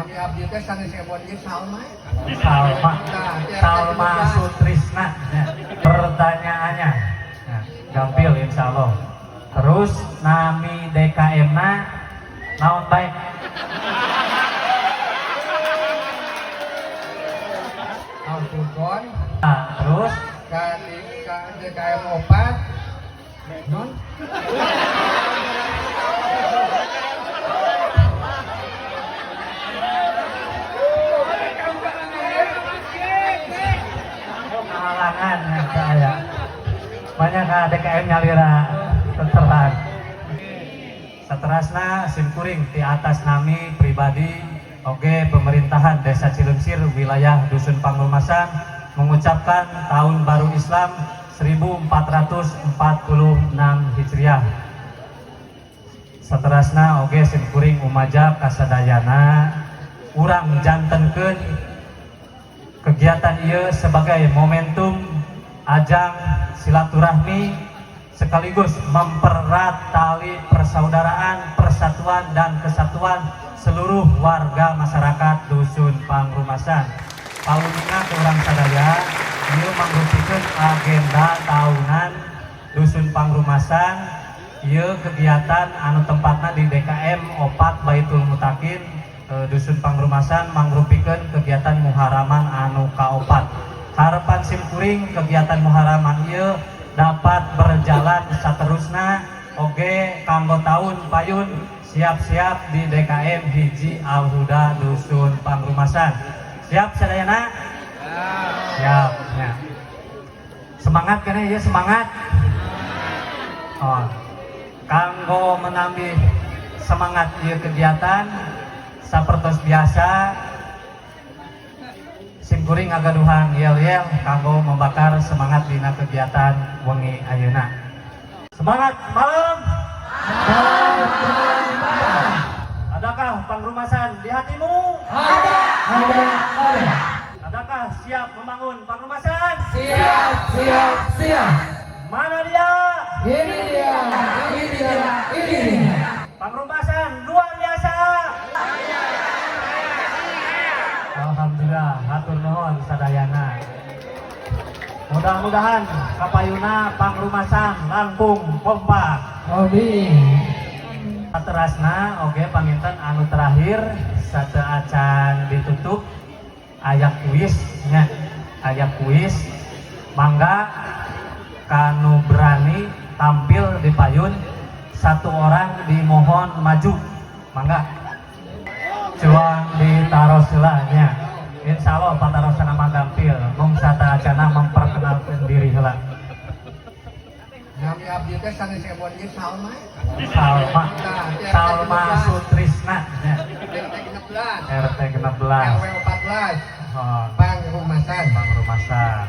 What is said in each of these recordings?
Kami abdi teh sanes ebon ieu Salma. Salma Sutrisna. Ya. Pertanyaannya, ya, gampil insya Allah. Terus nami DKM na naon baik? Al-Furqan. Nah, terus Ka DKM 4 non halangan saya banyak DKM nyalira terang. Saterasna simkuring di atas nami pribadi oge pemerintahan Desa Cileungsir wilayah Dusun Panglumasan mengucapkan tahun baru Islam 1446 Hijriah. Saterasna oge simkuring umajab kasadayana urang jantenkeun kegiatan ieu sebagai momentum ajang silaturahmi sekaligus mempererat tali persaudaraan, persatuan dan kesatuan seluruh warga masyarakat Dusun Pangrumasan. Paulina ke urang sadaya ieu mangrupikeun agenda tahunan Dusun Pangrumasan. Ieu kegiatan anu tempatna di DKM 4 Baitul Mutakin Dusun Pangrumasan mangrupikeun kegiatan muharaman anu ka-4. Harapan simkuring kegiatan muharaman ieu dapat berjalan saterusna oge kanggo tahun payun siap-siap di DKM hiji Al-Huda Dusun Pangrumasan. Siap sadayana? Siap ya. Semangat kene ya semangat. Oh. Kanggo menambah semangat ieu kegiatan sapertos biasa simkuring ngagaduhan yel-yel kanggo membakar semangat dina kegiatan wengi ayeuna. Semangat malam. Adakah Pangrumasan di hatimu? Ada. Adakah siap membangun Pangrumasan? Siap. Mana dia? ini dia. Pangrumasan luar biasa. Alhamdulillah, hatur nuhun sadayana. Mudah-mudahan kapayuna Pangrumasan langkung kompak. Amin. Saterasna oge panginten anu terakhir sateuacan ditutup aya kuis nya. Aya kuis. Mangga kanu berani tampil di payun satu orang dimohon maju. Mangga. Cuang ditaros heula nya. Insyaallah patarosana mah tampil mung sataacana memperkenalkan diri heula. Kami abdi teh sanes ebon ieu Salma. Salma Sutrisna nya. RT 16 RT 16 RW 14 Pangrumasan.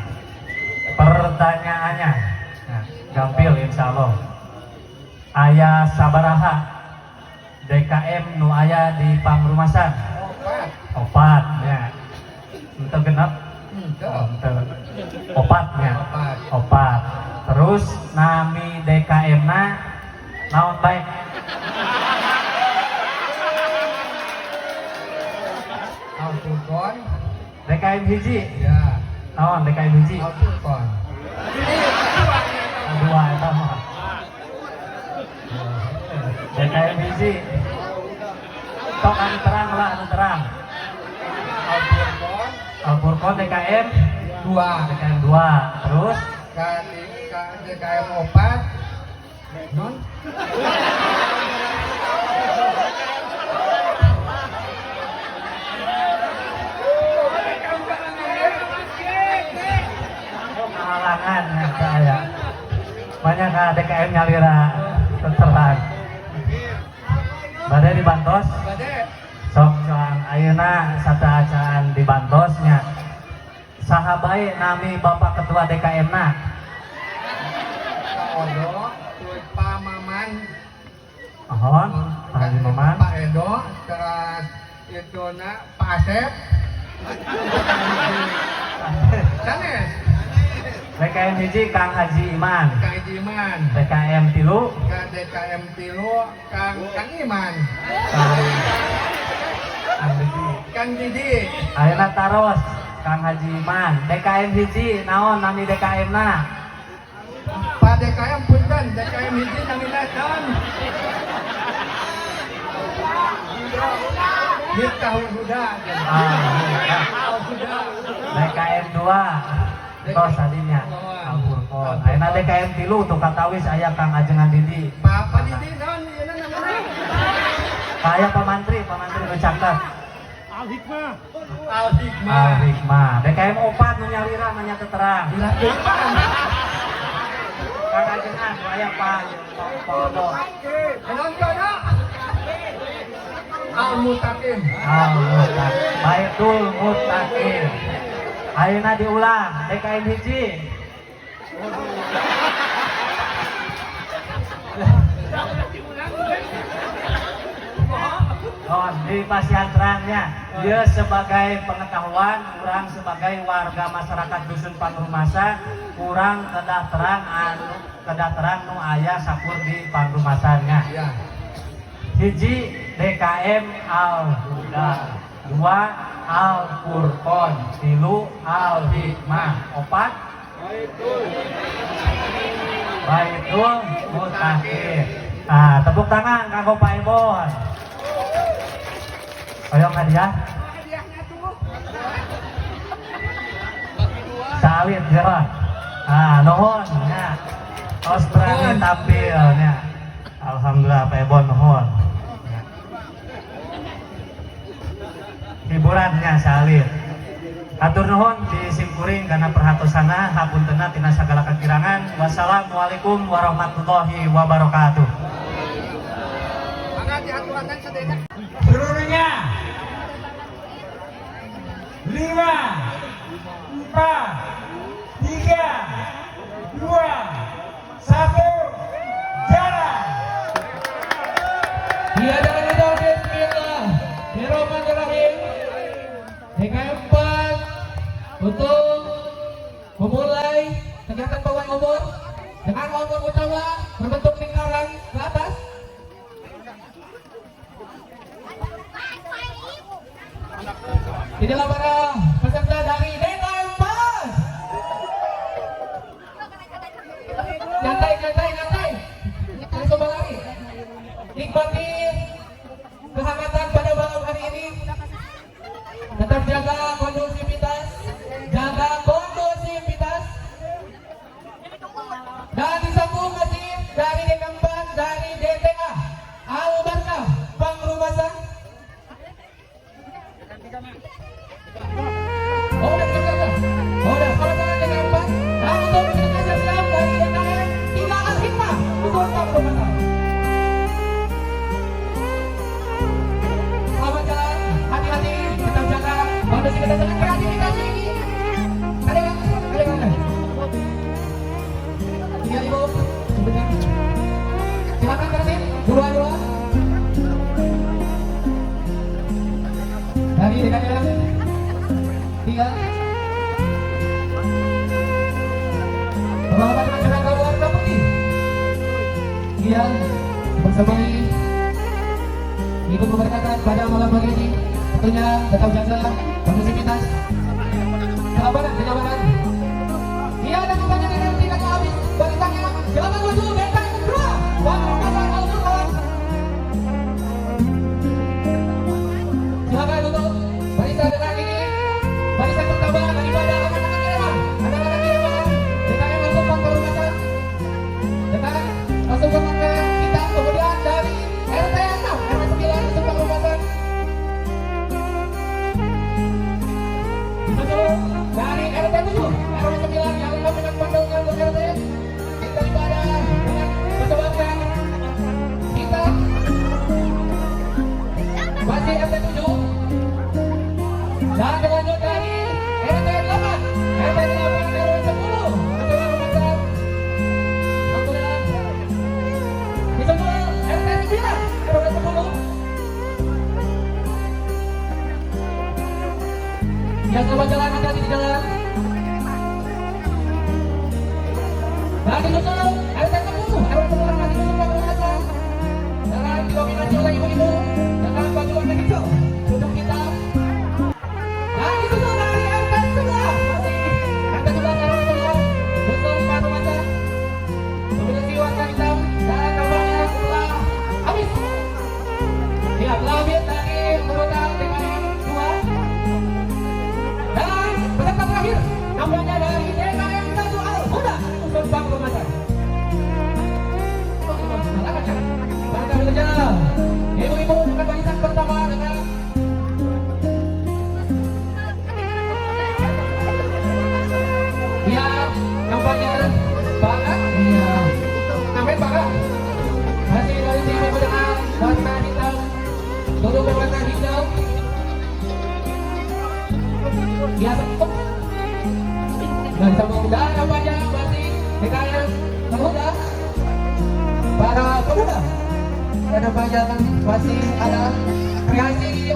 Pertanyaannya nah, gampil insyaallah. Aya sabaraha DKM nu aya di Pangrumasan? 4 nya. Henteu genep? Henteu. 4 nya. 4. Terus nami DKM na naon baik? Al-Furqan. DKM hiji. Ya. Naon DKM hiji? Al-Furqan. Dua eta mah. DKM hiji. Tok anu terang lah, anu terang. Al-Furqan. Al-Furqan DKM 2 DKM 2. Terus ka DKM 4 non halangan saya banyak DKM nyalira terang. Badai dibantos bade sok soang ayeuna sataacaan dibantosnya saha bae nami Bapak Ketua DKM na Odo Pak Maman ahon Pak Haji Maman Pak Edo terus itu Pak Asep sanes DKM hiji Kang Haji Iman Kang Iman DKM 3 ka DKM 3 Kang Iman Kang Haji Kang Didi. Ayeuna taros Kang Haji Iman. DKM hiji naon nami DKM na? Pak DKM punten, DKM hiji nominasi. Miftah Huda. Huda. DKM 2 tos tadinya Al-Furqon. Ayeuna DKM 3 untuk katawis aya Kang Ajengan Didi. Pak Didi naon ieu namanya? Kaya pamantri nu caket. Al-Hikmah. Al-Hikmah. DKM 4 nu nyalira nanya terang. Kang Ajengan aya Pak Poldo. Penonton Al-Mutakim. Baitul Mutakim. Ayeuna diulang DKM hiji. Oh, di pasiantrangnya dia sebagai pengetahuan, kurang sebagai warga masyarakat dusun Pangrumasan, kurang kedah terang nu aya sakur di Pangrumasannya. Ya. Hiji DKM Al-Huda, 2 Al-Furqon, 3 Al-Hikmah, 4 Baitul Mutakim. Nah, tepuk tangan kanggo Pak Ibon. Oyong hadiah. Salit jeron. Nuhun nya. Tos berani tampil nya. Alhamdulillah Pak Ibon nuhun. Hiburannya salit. Atur nuhun di simkuring karena perhatosana hapuntenna tina sagala kakirangan. Wassalamualaikum warahmatullahi wabarakatuh. Seluruhnya 5, 4, 3, 2, 1, jalan. Tiada ada bismillah. Bismillahirrahmanirrahim. DKM 4 untuk memulai kegiatan pawai obor dengan obor utama berbentuk lingkaran ke atas. Inilah para peserta dari DKM 4. Nyantai. Coba lari. Nikmati kehangatan pada malam hari ini. Tetap jaga kondusivitas. Dan disambung masih dari DKM 4 dari DTA Al-Barkah Pangrumasan. Udah, kalau tangan DKM 4. Nah, untuk peserta siap dari DKM 3 Al-Hikmah untuk Pangrumasan. Selamat jalan, hati-hati, tetap jaga kondusivitas dengan kreativitas ini. Ada kan? Tiga ibu, sebentar. Silakan tertib, dua. Dari DKM 3. Bapak dengan seragam warna putih. Iya, bersama Ibu memberkatan pada malam hari ini. Tentunya tetap jaga kondusivitas, keamanan. Iya, dan kebanyakan yang tidak habis. Barisannya, silakan maju DKM 2. Pangrumasan Al-Furqon. Silakan untuk barisan dengan ini. Barisan pertama daripada anak-anak Kiriman. Anak-anak Kiriman DKM Al-Furqon Pangrumasan. Dengan langsung ke kita, kemudian dari RT 6, RT 9 untuk Pangrumasan. Disusul dari RT 7, RT 9 yang lengkap dengan pandangan untuk RT. Daripada dengan persembahan kita masih RT 7 dan berlanjut dari RT 8, RT 8 RW 10 untuk Pangrumasan. Alhamdulillah. Disusul RT 9 RW 10. Yang selamat jalan, hati-hati di jalan. Dan disusul RT 10 RW 10 masih disusul Pangrumasan. Dan didominasi oleh ibu-ibu dengan baju warna hijau untuk kita ibu-ibu bukan barisan pertama dengan ya nampaknya banget iya sampai banget masih dari sini dengan warna hitam duduk berwarna hitam ya dan semoga nampaknya masih DKM pemuda para pemuda dan nampaknya masih ada kreasi